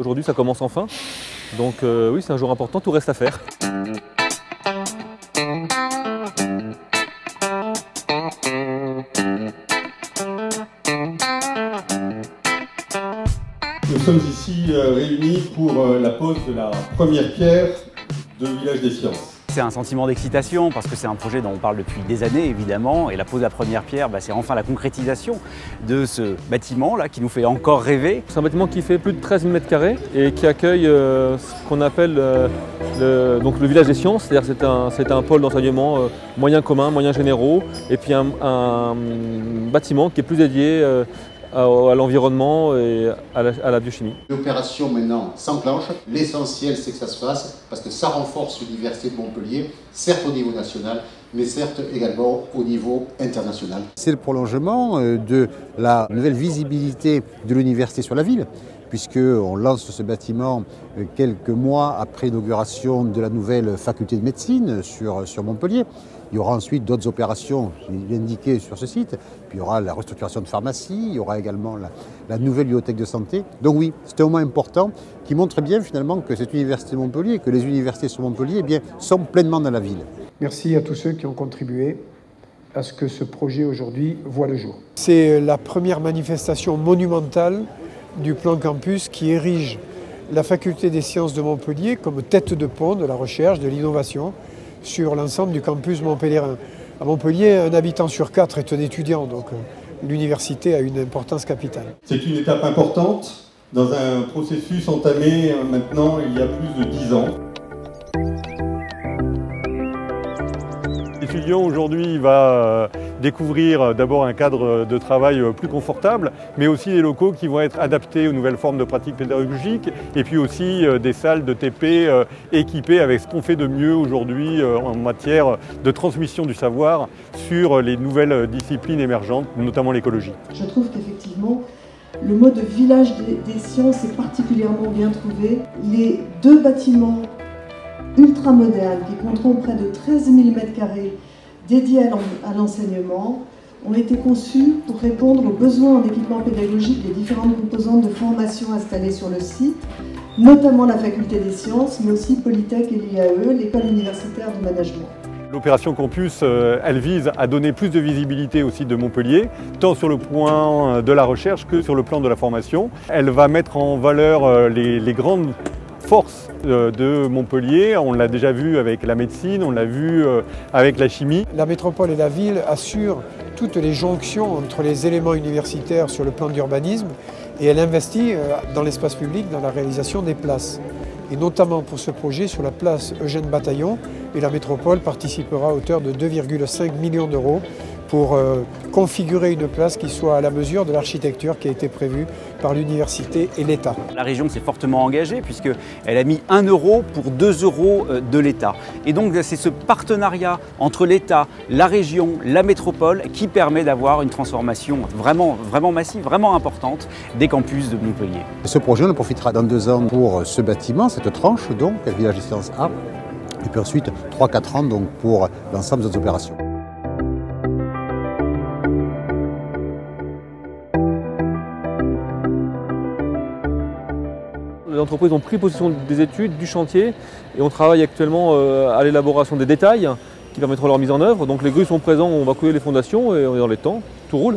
Aujourd'hui, ça commence enfin. Donc oui, c'est un jour important, tout reste à faire. Nous sommes ici réunis pour la pose de la première pierre de Village des Sciences. C'est un sentiment d'excitation parce que c'est un projet dont on parle depuis des années évidemment, et la pose de la première pierre, c'est enfin la concrétisation de ce bâtiment là qui nous fait encore rêver. C'est un bâtiment qui fait plus de 13 000 m² et qui accueille ce qu'on appelle donc le Village des Sciences, c'est-à-dire c'est un pôle d'enseignement moyens communs, moyens généraux, et puis un bâtiment qui est plus dédié à l'environnement et à la biochimie. L'opération maintenant s'enclenche, l'essentiel c'est que ça se fasse parce que ça renforce l'université de Montpellier, certes au niveau national, mais certes également au niveau international. C'est le prolongement de la nouvelle visibilité de l'université sur la ville, puisqu'on lance ce bâtiment quelques mois après l'inauguration de la nouvelle faculté de médecine sur Montpellier. Il y aura ensuite d'autres opérations indiquées sur ce site, puis il y aura la restructuration de pharmacie, il y aura également la nouvelle bibliothèque de santé. Donc oui, c'est un moment important qui montre bien finalement que cette université de Montpellier, que les universités sur Montpellier sont pleinement dans la ville. Merci à tous ceux qui ont contribué à ce que ce projet aujourd'hui voit le jour. C'est la première manifestation monumentale du plan campus qui érige la faculté des sciences de Montpellier comme tête de pont de la recherche, de l'innovation sur l'ensemble du campus montpelliérain. À Montpellier, un habitant sur 4 est un étudiant, donc l'université a une importance capitale. C'est une étape importante dans un processus entamé maintenant il y a plus de 10 ans. L'étudiant aujourd'hui va découvrir d'abord un cadre de travail plus confortable, mais aussi des locaux qui vont être adaptés aux nouvelles formes de pratiques pédagogiques, et puis aussi des salles de TP équipées avec ce qu'on fait de mieux aujourd'hui en matière de transmission du savoir sur les nouvelles disciplines émergentes, notamment l'écologie. Je trouve qu'effectivement, le mot de village des sciences est particulièrement bien trouvé. Les deux bâtiments ultramodernes qui compteront près de 13 000 m² dédiés à l'enseignement ont été conçus pour répondre aux besoins en équipement pédagogique des différentes composantes de formation installées sur le site, notamment la faculté des sciences, mais aussi Polytech et l'IAE, l'école universitaire de management. L'opération Campus, elle vise à donner plus de visibilité au site de Montpellier, tant sur le plan de la recherche que sur le plan de la formation. Elle va mettre en valeur les grandes force de Montpellier, on l'a déjà vu avec la médecine, on l'a vu avec la chimie. La métropole et la ville assurent toutes les jonctions entre les éléments universitaires sur le plan d'urbanisme et elle investit dans l'espace public dans la réalisation des places. Et notamment pour ce projet sur la place Eugène Bataillon, et la métropole participera à hauteur de 2,5 millions d'euros pour configurer une place qui soit à la mesure de l'architecture qui a été prévue par l'université et l'État. La région s'est fortement engagée puisqu'elle a mis 1 euro pour 2 euros de l'État. Et donc c'est ce partenariat entre l'État, la région, la métropole qui permet d'avoir une transformation vraiment massive, vraiment importante des campus de Montpellier. Ce projet, on en profitera dans 2 ans pour ce bâtiment, cette tranche donc, Village des Sciences A, et puis ensuite 3-4 ans donc, pour l'ensemble des opérations. Les entreprises ont pris possession des études, du chantier, et on travaille actuellement à l'élaboration des détails qui permettront leur mise en œuvre. Donc les grues sont présents, on va couler les fondations et on est dans les temps, tout roule.